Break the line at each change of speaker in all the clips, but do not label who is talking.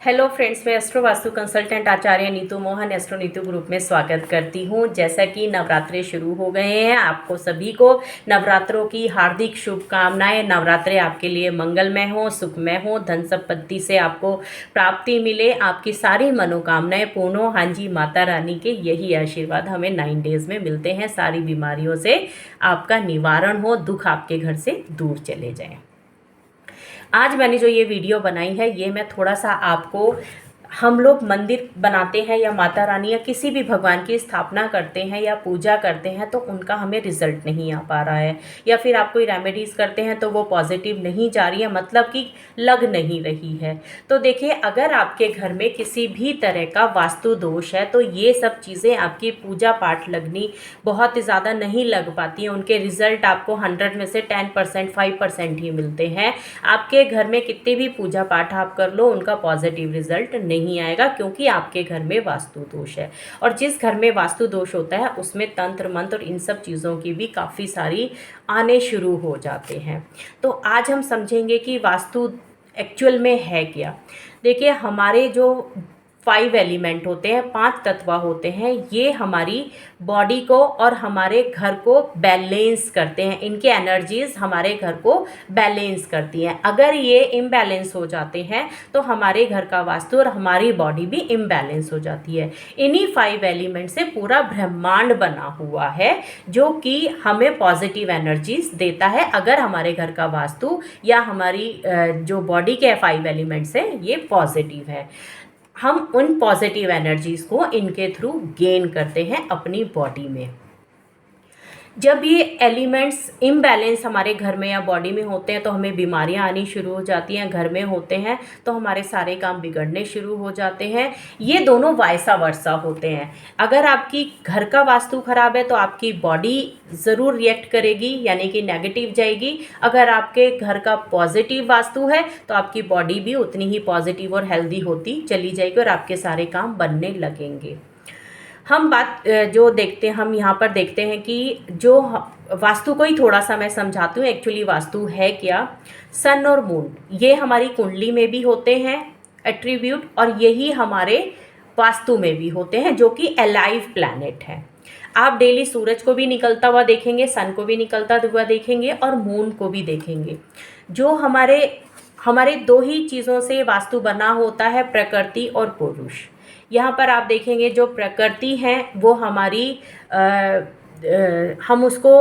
Hello friends, मैं astro vastu consultant आचार्य Neetu Mohan astro Neetu group में स्वागत करती हूँ। जैसा कि नवरात्रे शुरू हो गए हैं, आपको सभी को नवरात्रों की हार्दिक शुभकामनाएं। नवरात्रे आपके लिए मंगलमय हो, सुखमय हो, धन संपत्ति से आपको प्राप्ति मिले, आपकी सारी मनोकामनाएं पूर्ण हो। हाँ जी, माता रानी के यही आशीर्वाद हमें 9 डेज में मिलते हैं। सारी बीमारियों से आपका निवारण हो, दुख आपके घर से दूर चले जाएं। आज मैंने जो ये वीडियो बनाई है, ये मैं थोड़ा सा आपको, हम लोग मंदिर बनाते हैं या माता रानी या किसी भी भगवान की स्थापना करते हैं या पूजा करते हैं तो उनका हमें रिजल्ट नहीं आ पा रहा है, या फिर आप कोई रेमेडीज़ करते हैं तो वो पॉजिटिव नहीं जा रही है, मतलब कि लग नहीं रही है। तो देखिए, अगर आपके घर में किसी भी तरह का वास्तु दोष है तो ये सब चीज़ें आपकी पूजा पाठ लगनी बहुत ज़्यादा नहीं लग पाती हैं। उनके रिजल्ट आपको 100 में से 10%, 5% ही मिलते हैं। आपके घर में कितने भी पूजा पाठ आप कर लो, उनका पॉजिटिव रिजल्ट नहीं आएगा, क्योंकि आपके घर में वास्तु दोष है। और जिस घर में वास्तु दोष होता है उसमें तंत्र मंत्र और इन सब चीज़ों की भी काफ़ी सारी आने शुरू हो जाते हैं। तो आज हम समझेंगे कि वास्तु एक्चुअल में है क्या। देखिए, हमारे जो 5 एलिमेंट होते हैं, 5 तत्व होते हैं, ये हमारी बॉडी को और हमारे घर को बैलेंस करते हैं। इनके एनर्जीज हमारे घर को बैलेंस करती हैं। अगर ये इम्बैलेंस हो जाते हैं तो हमारे घर का वास्तु और हमारी बॉडी भी इम्बैलेंस हो जाती है। इन्हीं 5 एलिमेंट से पूरा ब्रह्मांड बना हुआ है, जो कि हमें पॉजिटिव एनर्जीज देता है। अगर हमारे घर का वास्तु या हमारी जो बॉडी के 5 एलिमेंट्स हैं ये पॉजिटिव है, हम उन पॉजिटिव एनर्जीज को इनके थ्रू गेन करते हैं अपनी बॉडी में। जब ये एलिमेंट्स इम्बैलेंस हमारे घर में या बॉडी में होते हैं तो हमें बीमारियां आनी शुरू हो जाती हैं। घर में होते हैं तो हमारे सारे काम बिगड़ने शुरू हो जाते हैं। ये दोनों वाइसा वर्सा होते हैं। अगर आपकी घर का वास्तु खराब है तो आपकी बॉडी ज़रूर रिएक्ट करेगी, यानी कि नेगेटिव जाएगी। अगर आपके घर का पॉजिटिव वास्तु है तो आपकी बॉडी भी उतनी ही पॉजिटिव और हेल्दी होती चली जाएगी और आपके सारे काम बनने लगेंगे। हम बात जो देखते हैं, हम यहाँ पर देखते हैं कि जो वास्तु को ही थोड़ा सा मैं समझाती हूँ एक्चुअली वास्तु है क्या। सन और मून ये हमारी कुंडली में भी होते हैं एट्रीब्यूट, और यही हमारे वास्तु में भी होते हैं, जो कि अलाइव प्लैनेट है। आप डेली सूरज को भी निकलता हुआ देखेंगे, सन को भी निकलता हुआ देखेंगे और मून को भी देखेंगे। जो हमारे दो ही चीज़ों से वास्तु बना होता है, प्रकृति और पुरुष। यहाँ पर आप देखेंगे जो प्रकृति है वो हमारी हम उसको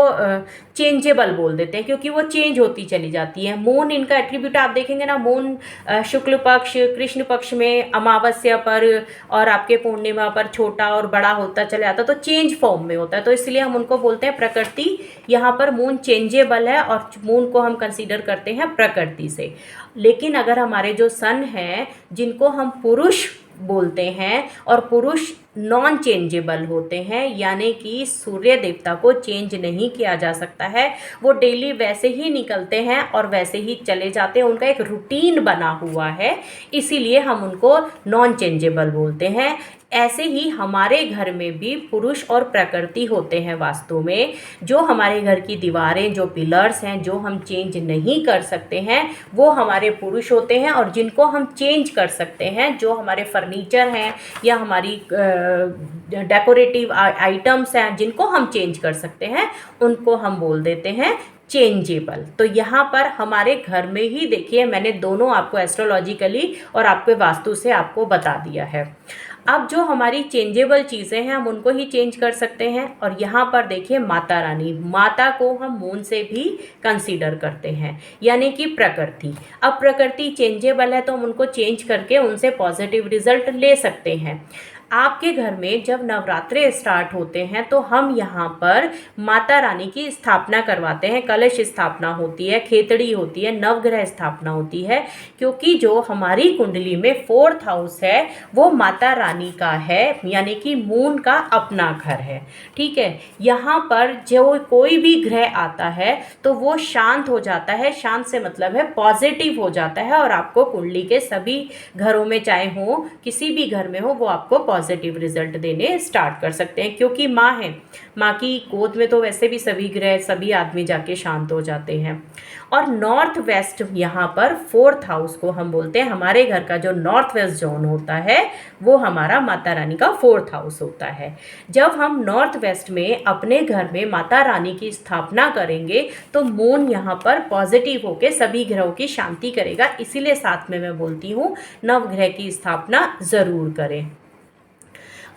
चेंजेबल बोल देते हैं, क्योंकि वो चेंज होती चली जाती है। मून, इनका एट्रीब्यूट आप देखेंगे ना, मून शुक्ल पक्ष, कृष्ण पक्ष में अमावस्या पर और आपके पूर्णिमा पर छोटा और बड़ा होता चला जाता, तो चेंज फॉर्म में होता है। तो इसलिए हम उनको बोलते हैं प्रकृति। यहाँ पर मून चेंजेबल है और मून को हम कंसीडर करते हैं प्रकृति से। लेकिन अगर हमारे जो सन हैं, जिनको हम पुरुष बोलते हैं, और पुरुष नॉन चेंजेबल होते हैं, यानी कि सूर्य देवता को चेंज नहीं किया जा सकता है। वो डेली वैसे ही निकलते हैं और वैसे ही चले जाते हैं, उनका एक रूटीन बना हुआ है, इसीलिए हम उनको नॉन चेंजेबल बोलते हैं। ऐसे ही हमारे घर में भी पुरुष और प्रकृति होते हैं वास्तु में। जो हमारे घर की दीवारें, जो पिलर्स हैं, जो हम चेंज नहीं कर सकते हैं, वो हमारे पुरुष होते हैं। और जिनको हम चेंज कर सकते हैं, जो हमारे फर्नीचर हैं या हमारी डेकोरेटिव आइटम्स हैं, जिनको हम चेंज कर सकते हैं, उनको हम बोल देते हैं चेंजेबल। तो यहाँ पर हमारे घर में ही देखिए, मैंने दोनों आपको एस्ट्रोलॉजिकली और आपके वास्तु से आपको बता दिया है। अब जो हमारी चेंजेबल चीज़ें हैं हम उनको ही चेंज कर सकते हैं। और यहाँ पर देखिए, माता रानी, माता को हम मून से भी कंसीडर करते हैं, यानी कि प्रकृति। अब प्रकृति चेंजेबल है तो हम उनको चेंज करके उनसे पॉजिटिव रिजल्ट ले सकते हैं। आपके घर में जब नवरात्रे स्टार्ट होते हैं तो हम यहाँ पर माता रानी की स्थापना करवाते हैं। कलश स्थापना होती है, खेतड़ी होती है, नवग्रह स्थापना होती है, क्योंकि जो हमारी कुंडली में 4th हाउस है वो माता रानी का है, यानी कि मून का अपना घर है। ठीक है, यहाँ पर जो कोई भी ग्रह आता है तो वो शांत हो जाता है। शांत से मतलब है पॉजिटिव हो जाता है, और आपको कुंडली के सभी घरों में, चाहे हो किसी भी घर में हो, वो आपको पॉजिटिव रिजल्ट देने स्टार्ट कर सकते हैं, क्योंकि माँ है, माँ की गोद में तो वैसे भी सभी ग्रह सभी आदमी जाके शांत हो जाते हैं। और नॉर्थ वेस्ट यहाँ पर 4th हाउस को हम बोलते हैं, हमारे घर का जो नॉर्थ वेस्ट जोन होता है वो हमारा माता रानी का 4th हाउस होता है। जब हम नॉर्थ वेस्ट में अपने घर में माता रानी की स्थापना करेंगे तो मून यहाँ पर पॉजिटिव होकर सभी ग्रहों की शांति करेगा, इसीलिए साथ में मैं बोलती हूँ नवग्रह की स्थापना ज़रूर करें।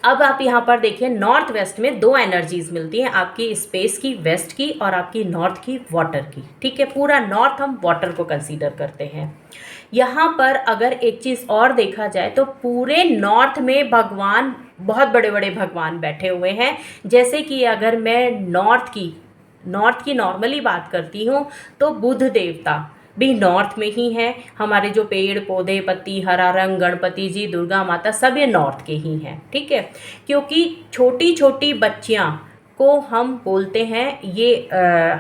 अब आप यहाँ पर देखिए, नॉर्थ वेस्ट में दो एनर्जीज मिलती हैं, आपकी स्पेस की वेस्ट की और आपकी नॉर्थ की वाटर की। ठीक है, पूरा नॉर्थ हम वाटर को कंसीडर करते हैं। यहाँ पर अगर एक चीज़ और देखा जाए तो पूरे नॉर्थ में भगवान, बहुत बड़े बड़े भगवान बैठे हुए हैं। जैसे कि अगर मैं नॉर्थ की नॉर्मली बात करती हूँ तो बुध देवता भी नॉर्थ में ही है। हमारे जो पेड़ पौधे पत्ती हरा रंग, गणपति जी, दुर्गा माता, सब ये नॉर्थ के ही हैं। ठीक है, क्योंकि छोटी छोटी बच्चियाँ को हम बोलते हैं ये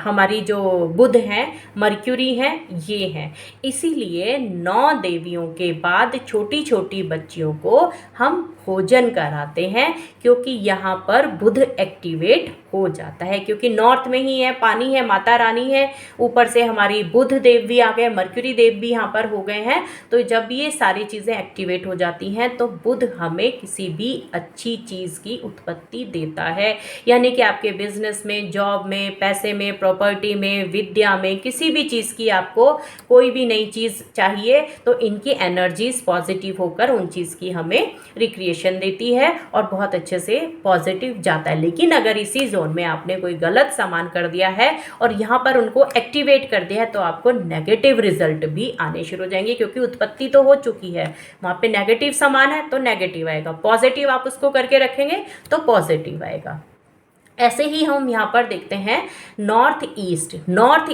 हमारी जो बुध हैं, मर्क्यूरी हैं, ये हैं। इसीलिए 9 देवियों के बाद छोटी छोटी बच्चियों को हम भोजन कराते हैं, क्योंकि यहाँ पर बुध एक्टिवेट हो जाता है, क्योंकि नॉर्थ में ही है, पानी है, माता रानी है, ऊपर से हमारी बुध देव भी आ गए, मर्क्यूरी देव भी यहाँ पर हो गए हैं। तो जब ये सारी चीज़ें एक्टिवेट हो जाती हैं तो बुध हमें किसी भी अच्छी चीज़ की उत्पत्ति देता है, यानी कि आपके बिजनेस में, जॉब में, पैसे में, प्रॉपर्टी में, विद्या में, किसी भी चीज़ की आपको कोई भी नई चीज़ चाहिए तो इनकी एनर्जीज पॉजिटिव होकर उन चीज़ की हमें रिक्रिएशन देती है और बहुत अच्छे से पॉजिटिव जाता है। लेकिन अगर इसी जोन में आपने कोई गलत सामान कर दिया है और यहाँ पर उनको एक्टिवेट कर दिया है तो आपको नेगेटिव रिजल्ट भी आने शुरू हो जाएंगे, क्योंकि उत्पत्ति तो हो चुकी है, वहाँ पे नेगेटिव सामान है तो नेगेटिव आएगा, पॉजिटिव आप उसको करके रखेंगे तो पॉजिटिव आएगा। ऐसे ही हम यहाँ पर देखते हैं नॉर्थ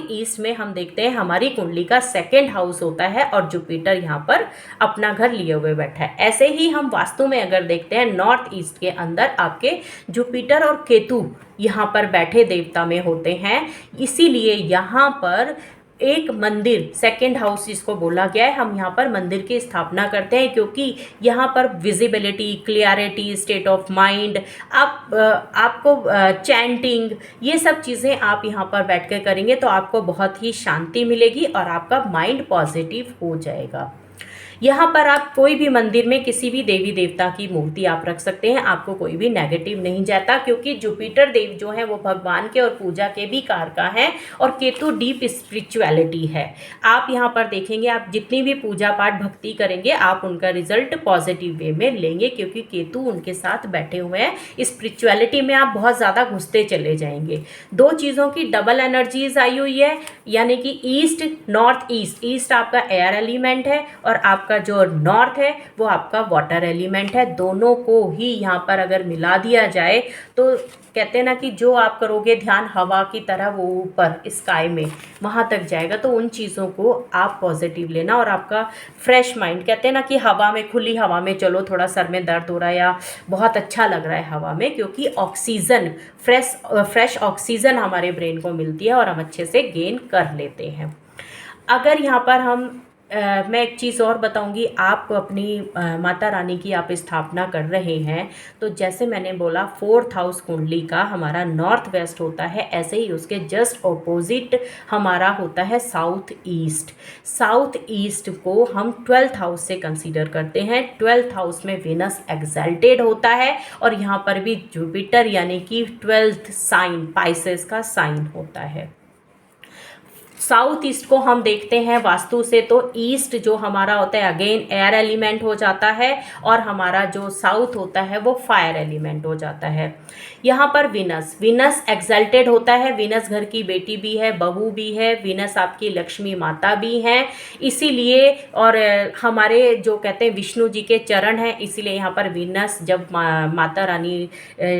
ईस्ट में हम देखते हैं हमारी कुंडली का 2nd हाउस होता है और जुपिटर यहाँ पर अपना घर लिए हुए बैठा है। ऐसे ही हम वास्तु में अगर देखते हैं नॉर्थ ईस्ट के अंदर आपके जुपिटर और केतु यहाँ पर बैठे देवता में होते हैं, इसीलिए यहाँ पर एक मंदिर, 2nd हाउस जिसको बोला गया है, हम यहाँ पर मंदिर की स्थापना करते हैं, क्योंकि यहाँ पर visibility, clarity, state of mind, आपको चैंटिंग, ये सब चीज़ें आप यहाँ पर बैठ कर करेंगे तो आपको बहुत ही शांति मिलेगी और आपका माइंड पॉजिटिव हो जाएगा। यहाँ पर आप कोई भी मंदिर में किसी भी देवी देवता की मूर्ति आप रख सकते हैं, आपको कोई भी नेगेटिव नहीं जाता, क्योंकि जुपिटर देव जो है वो भगवान के और पूजा के भी कारका हैं और केतु डीप स्पिरिचुअलिटी है। आप यहाँ पर देखेंगे, आप जितनी भी पूजा पाठ भक्ति करेंगे आप उनका रिजल्ट पॉजिटिव वे में लेंगे, क्योंकि केतु उनके साथ बैठे हुए हैं। स्पिरिचुअलिटी में आप बहुत ज़्यादा घुसते चले जाएंगे। दो चीज़ों की डबल एनर्जीज आई हुई है, यानी कि ईस्ट नॉर्थ ईस्ट आपका एयर एलिमेंट है और आपका जो नॉर्थ है वो आपका वाटर एलिमेंट है। दोनों को ही यहाँ पर अगर मिला दिया जाए तो कहते हैं ना कि जो आप करोगे ध्यान हवा की तरह वो ऊपर स्काई में वहाँ तक जाएगा। तो उन चीज़ों को आप पॉजिटिव लेना और आपका फ्रेश माइंड, कहते हैं ना कि हवा में, खुली हवा में चलो, थोड़ा सर में दर्द हो रहा है या बहुत अच्छा लग रहा है हवा में, क्योंकि ऑक्सीजन, फ्रेश ऑक्सीजन हमारे ब्रेन को मिलती है और हम अच्छे से गेन कर लेते हैं। अगर यहाँ पर मैं एक चीज़ और बताऊंगी, आप अपनी माता रानी की आप स्थापना कर रहे हैं तो जैसे मैंने बोला 4th हाउस कुंडली का हमारा नॉर्थ वेस्ट होता है, ऐसे ही उसके जस्ट ऑपोजिट हमारा होता है साउथ ईस्ट को हम 12th हाउस से कंसीडर करते हैं। 12th हाउस में वीनस एक्सल्टेड होता है और यहाँ पर भी जुपिटर यानी कि 12th साइन पाइसेस का साइन होता है। साउथ ईस्ट को हम देखते हैं वास्तु से तो ईस्ट जो हमारा होता है अगेन एयर एलिमेंट हो जाता है और हमारा जो साउथ होता है वो फायर एलिमेंट हो जाता है। यहाँ पर वीनस एक्सल्टेड होता है, वीनस घर की बेटी भी है, बहू भी है, वीनस आपकी लक्ष्मी माता भी हैं, इसीलिए और हमारे जो कहते हैं विष्णु जी के चरण हैं, इसीलिए यहाँ पर वीनस जब माता रानी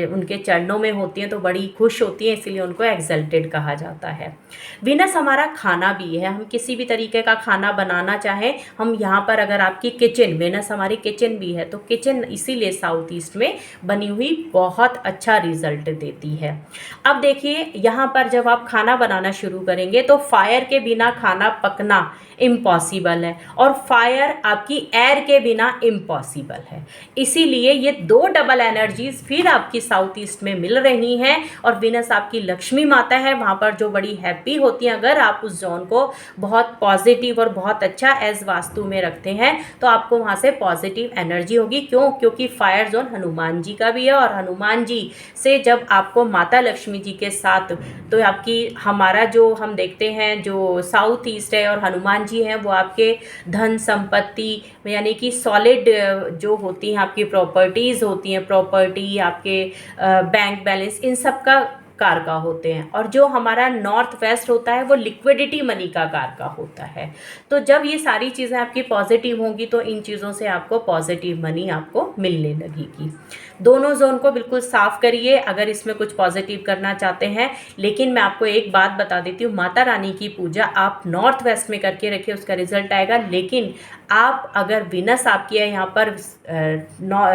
उनके चरणों में होती हैं तो बड़ी खुश होती हैं, इसीलिए उनको एक्सल्टेड कहा जाता है। विनस हमारा खाना भी है, हम किसी भी तरीके का खाना बनाना चाहें, हम यहाँ पर अगर आपकी किचन, विनस हमारी किचन भी है, तो किचन इसीलिए साउथ ईस्ट में बनी हुई बहुत अच्छा रिजल्ट देती है। अब देखिए यहाँ पर जब आप खाना बनाना शुरू करेंगे तो फायर के बिना खाना पकना इम्पॉसिबल है, और फायर आपकी एयर के बिना इम्पॉसिबल है। इसीलिए ये दो डबल एनर्जीज फिर आपकी साउथ ईस्ट में मिल रही हैं, और विनस आपकी लक्ष्मी माता है, वहाँ पर जो बड़ी हैप्पी होती हैं। अगर आप उस जोन को बहुत पॉजिटिव और बहुत अच्छा एज वास्तु में रखते हैं तो आपको वहाँ से पॉजिटिव एनर्जी होगी। क्यों? क्योंकि फायर जोन हनुमान जी का भी है, और हनुमान जी से जब आपको माता लक्ष्मी जी के साथ, तो आपकी हमारा जो हम देखते हैं जो साउथ ईस्ट है और हनुमान जी हैं वो आपके धन संपत्ति यानी कि सॉलिड जो होती हैं आपकी प्रॉपर्टीज़ होती हैं, प्रॉपर्टी आपके बैंक बैलेंस, इन सब का कार का होते हैं। और जो हमारा नॉर्थ वेस्ट होता है वो लिक्विडिटी मनी का कार का होता है। तो जब ये सारी चीज़ें आपकी पॉजिटिव होंगी तो इन चीज़ों से आपको पॉजिटिव मनी आपको मिलने लगेगी। दोनों जोन को बिल्कुल साफ करिए अगर इसमें कुछ पॉजिटिव करना चाहते हैं। लेकिन मैं आपको एक बात बता देती हूँ, माता रानी की पूजा आप नॉर्थ वेस्ट में करके रखिए, उसका रिजल्ट आएगा। लेकिन आप अगर विनस आपकी है यहाँ पर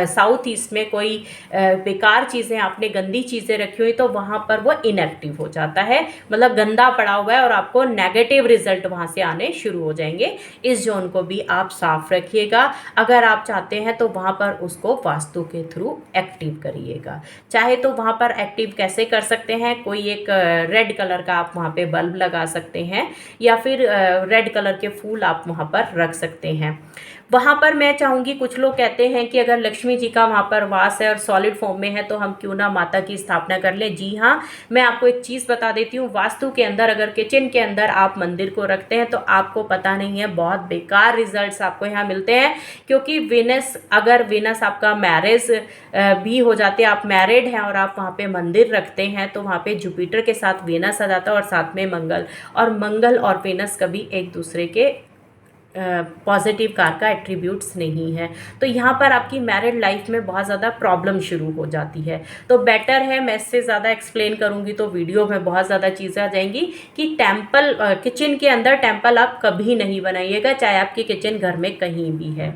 साउथ ईस्ट में कोई बेकार चीज़ें, आपने गंदी चीज़ें रखी हुई, तो वहाँ पर वो इनएक्टिव हो जाता है, मतलब गंदा पड़ा हुआ है, और आपको नेगेटिव रिजल्ट वहाँ से आने शुरू हो जाएंगे। इस जोन को भी आप साफ रखिएगा। अगर आप चाहते हैं तो वहाँ पर उसको वास्तु के थ्रू एक्टिव करिएगा। चाहे तो वहाँ पर एक्टिव कैसे कर सकते हैं, कोई एक रेड कलर का आप वहाँ पे बल्ब लगा सकते हैं, या फिर रेड कलर के फूल आप वहाँ पर रख सकते हैं। वहाँ पर मैं चाहूँगी, कुछ लोग कहते हैं कि अगर लक्ष्मी जी का वहाँ पर वास है और सॉलिड फॉर्म में है तो हम क्यों ना माता की स्थापना कर लें। जी हाँ, मैं आपको एक चीज़ बता देती हूँ, वास्तु के अंदर अगर किचन के अंदर आप मंदिर को रखते हैं तो आपको पता नहीं है बहुत बेकार रिजल्ट्स आपको यहाँ मिलते हैं। क्योंकि विनस, अगर विनस आपका मैरिज भी हो जाते हैं, आप मैरिड हैं और आप वहाँ पे मंदिर रखते हैं, तो वहाँ पे जुपिटर के साथ विनस आ जाता है और साथ में मंगल, और मंगल और विनस कभी एक दूसरे के पॉजिटिव कार का एट्रीब्यूट्स नहीं है। तो यहाँ पर आपकी मैरिड लाइफ में बहुत ज़्यादा प्रॉब्लम शुरू हो जाती है। तो बेटर है, मैं इससे ज़्यादा एक्सप्लेन करूँगी तो वीडियो में बहुत ज़्यादा चीज़ें आ जाएंगी, कि टेम्पल, किचन के अंदर टेम्पल आप कभी नहीं बनाइएगा, चाहे आपकी किचन घर में कहीं भी है।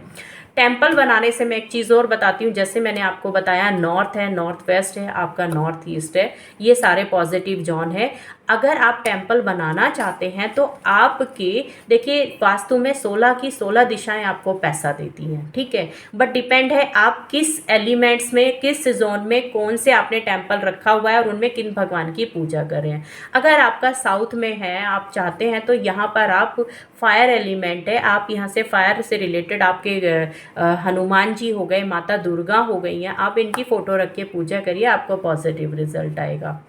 टेम्पल बनाने से मैं एक चीज़ और बताती हूँ, जैसे मैंने आपको बताया नॉर्थ है, नॉर्थ वेस्ट है, आपका नॉर्थ ईस्ट है, ये सारे पॉजिटिव जोन है। अगर आप टेम्पल बनाना चाहते हैं तो आपके, देखिए वास्तु में 16 की 16 दिशाएं आपको पैसा देती हैं, ठीक है, बट डिपेंड है आप किस एलिमेंट्स में, किस जोन में कौन से आपने टेम्पल रखा हुआ है और उनमें किन भगवान की पूजा कर रहे हैं। अगर आपका साउथ में है, आप चाहते हैं तो यहाँ पर आप फायर एलिमेंट है, आप यहाँ से फायर से रिलेटेड आपके हनुमान जी हो गए, माता दुर्गा हो गई हैं, आप इनकी फ़ोटो रख के पूजा करिए, आपको पॉजिटिव रिजल्ट आएगा,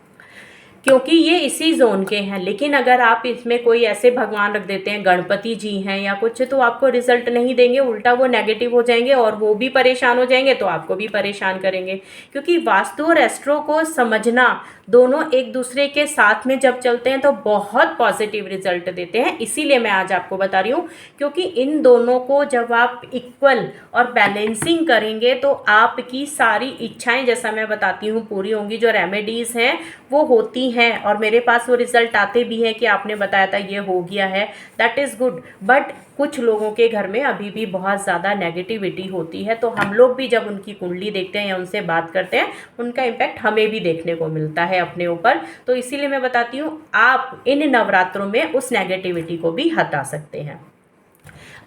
क्योंकि ये इसी जोन के हैं। लेकिन अगर आप इसमें कोई ऐसे भगवान रख देते हैं, गणपति जी हैं या कुछ, तो आपको रिजल्ट नहीं देंगे, उल्टा वो नेगेटिव हो जाएंगे और वो भी परेशान हो जाएंगे, तो आपको भी परेशान करेंगे। क्योंकि वास्तु और एस्ट्रो को समझना, दोनों एक दूसरे के साथ में जब चलते हैं तो बहुत पॉजिटिव रिजल्ट देते हैं। इसीलिए मैं आज आपको बता रही हूँ, क्योंकि इन दोनों को जब आप इक्वल और बैलेंसिंग करेंगे तो आपकी सारी इच्छाएं, जैसा मैं बताती हूँ, पूरी होंगी। जो रेमेडीज़ हैं वो होती हैं, और मेरे पास वो रिजल्ट आते भी हैं कि आपने बताया था ये हो गया है, दैट इज़ गुड। बट कुछ लोगों के घर में अभी भी बहुत ज़्यादा नेगेटिविटी होती है, तो हम लोग भी जब उनकी कुंडली देखते हैं या उनसे बात करते हैं, उनका इम्पैक्ट हमें भी देखने को मिलता है अपने ऊपर। तो इसीलिए मैं बताती हूँ, आप इन नवरात्रों में उस नेगेटिविटी को भी हटा सकते हैं।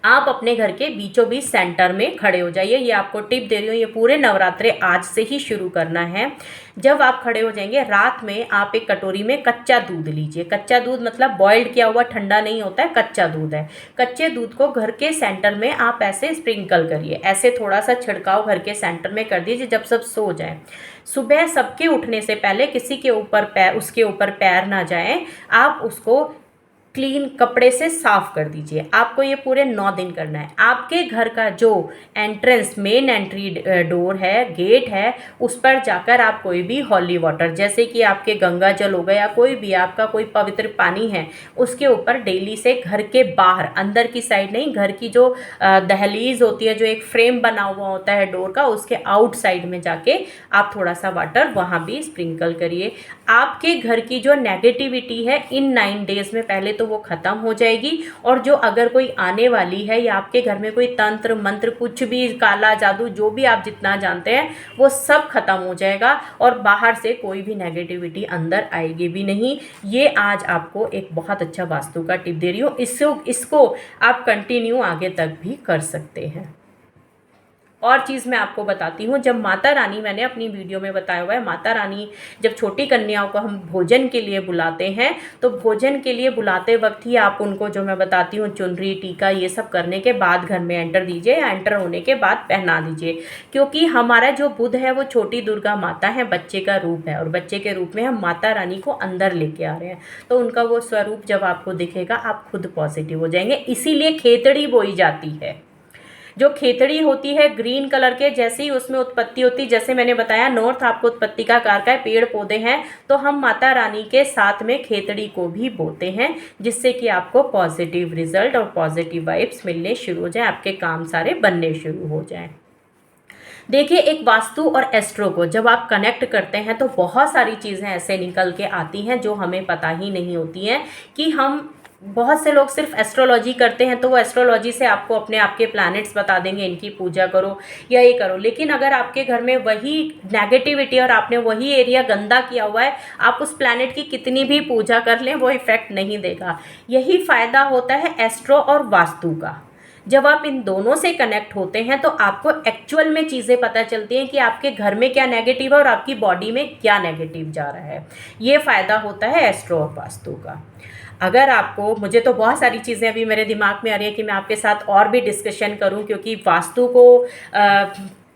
आप अपने घर के बीचों बीच सेंटर में खड़े हो जाइए, ये आपको टिप दे रही हूँ। ये पूरे नवरात्रे आज से ही शुरू करना है। जब आप खड़े हो जाएंगे, रात में आप एक कटोरी में कच्चा दूध लीजिए। कच्चा दूध मतलब बॉइल्ड किया हुआ, ठंडा नहीं होता है, कच्चा दूध है। कच्चे दूध को घर के सेंटर में आप ऐसे स्प्रिंकल करिए, ऐसे थोड़ा सा छिड़काव घर के सेंटर में कर दीजिए जब सब सो जाए। सुबह सबके उठने से पहले किसी के ऊपर पैर, उसके ऊपर पैर ना जाए, आप उसको क्लीन कपड़े से साफ कर दीजिए। आपको ये पूरे 9 दिन करना है। आपके घर का जो एंट्रेंस मेन एंट्री डोर है, गेट है, उस पर जाकर आप कोई भी हॉली वाटर जैसे कि आपके गंगा जल हो गया या कोई भी आपका कोई पवित्र पानी है, उसके ऊपर डेली से घर के बाहर, अंदर की साइड नहीं, घर की जो दहलीज होती है, जो एक फ्रेम बना हुआ होता है डोर का, उसके आउटसाइड में जाके आप थोड़ा सा वाटर वहाँ भी स्प्रिंकल करिए। आपके घर की जो नेगेटिविटी है इन 9 डेज में पहले तो वो ख़त्म हो जाएगी, और जो अगर कोई आने वाली है या आपके घर में कोई तंत्र मंत्र कुछ भी काला जादू जो भी आप जितना जानते हैं वो सब खत्म हो जाएगा, और बाहर से कोई भी नेगेटिविटी अंदर आएगी भी नहीं। ये आज आपको एक बहुत अच्छा वास्तु का टिप दे रही हूँ। इसको आप कंटिन्यू आगे तक भी कर सकते हैं। और चीज़ मैं आपको बताती हूँ, जब माता रानी, मैंने अपनी वीडियो में बताया हुआ है, माता रानी जब छोटी कन्याओं को हम भोजन के लिए बुलाते हैं तो भोजन के लिए बुलाते वक्त ही आप उनको, जो मैं बताती हूँ, चुनरी टीका ये सब करने के बाद घर में एंटर दीजिए, या एंटर होने के बाद पहना दीजिए। क्योंकि हमारा जो बुध है वो छोटी दुर्गा माता है, बच्चे का रूप है, और बच्चे के रूप में हम माता रानी को अंदर लेके आ रहे हैं, तो उनका वो स्वरूप जब आपको दिखेगा आप खुद पॉजिटिव हो जाएंगे। इसीलिए खेतड़ी बोई जाती है। जो खेतड़ी होती है ग्रीन कलर के, जैसे ही उसमें उत्पत्ति होती, जैसे मैंने बताया नॉर्थ आपको उत्पत्ति का कारक है, पेड़ पौधे हैं, तो हम माता रानी के साथ में खेतड़ी को भी बोते हैं, जिससे कि आपको पॉजिटिव रिजल्ट और पॉजिटिव वाइब्स मिलने शुरू हो जाए, आपके काम सारे बनने शुरू हो जाएं। देखिए, एक वास्तु और एस्ट्रो को जब आप कनेक्ट करते हैं तो बहुत सारी चीज़ें ऐसे निकल के आती हैं जो हमें पता ही नहीं होती हैं कि हम, बहुत से लोग सिर्फ एस्ट्रोलॉजी करते हैं तो वो एस्ट्रोलॉजी से आपको अपने आपके प्लैनेट्स बता देंगे, इनकी पूजा करो या ये करो, लेकिन अगर आपके घर में वही नेगेटिविटी और आपने वही एरिया गंदा किया हुआ है, आप उस प्लैनेट की कितनी भी पूजा कर लें वो इफेक्ट नहीं देगा। यही फ़ायदा होता है एस्ट्रो और वास्तु का। जब आप इन दोनों से कनेक्ट होते हैं तो आपको एक्चुअल में चीज़ें पता चलती हैं कि आपके घर में क्या नेगेटिव है और आपकी बॉडी में क्या नेगेटिव जा रहा है। ये फ़ायदा होता है एस्ट्रो और वास्तु का। अगर आपको, मुझे तो बहुत सारी चीज़ें अभी मेरे दिमाग में आ रही है कि मैं आपके साथ और भी डिस्कशन करूं, क्योंकि वास्तु को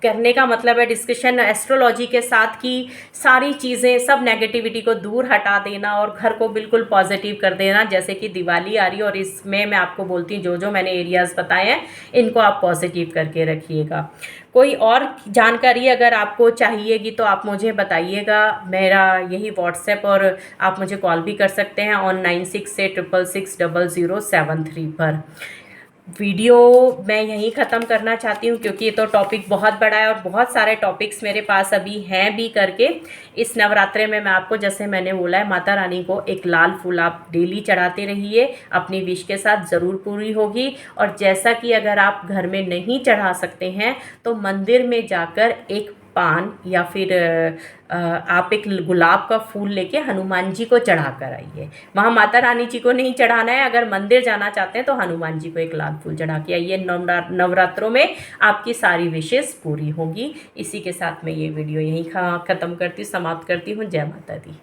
करने का मतलब है डिस्कशन एस्ट्रोलॉजी के साथ की सारी चीज़ें, सब नेगेटिविटी को दूर हटा देना और घर को बिल्कुल पॉजिटिव कर देना। जैसे कि दिवाली आ रही है और इसमें मैं आपको बोलती हूँ जो जो मैंने एरियाज़ बताए हैं इनको आप पॉजिटिव करके रखिएगा। कोई और जानकारी अगर आपको चाहिएगी तो आप मुझे बताइएगा, मेरा यही व्हाट्सएप, और आप मुझे कॉल भी कर सकते हैं ऑन 9686660073 पर। वीडियो मैं यहीं ख़त्म करना चाहती हूँ क्योंकि ये तो टॉपिक बहुत बड़ा है और बहुत सारे टॉपिक्स मेरे पास अभी हैं भी करके। इस नवरात्रे में मैं आपको, जैसे मैंने बोला है, माता रानी को एक लाल फूल आप डेली चढ़ाते रहिए, अपनी विश के साथ ज़रूर पूरी होगी। और जैसा कि अगर आप घर में नहीं चढ़ा सकते हैं तो मंदिर में जाकर एक पान या फिर आप एक गुलाब का फूल लेके हनुमान जी को चढ़ा कर आइए। वहाँ माता रानी जी को नहीं चढ़ाना है, अगर मंदिर जाना चाहते हैं तो हनुमान जी को एक लाल फूल चढ़ा के आइए। नवरात्रों में आपकी सारी विशेष पूरी होंगी। इसी के साथ मैं ये वीडियो यहीं ख़त्म करती हूँ, समाप्त करती हूँ। जय माता दी।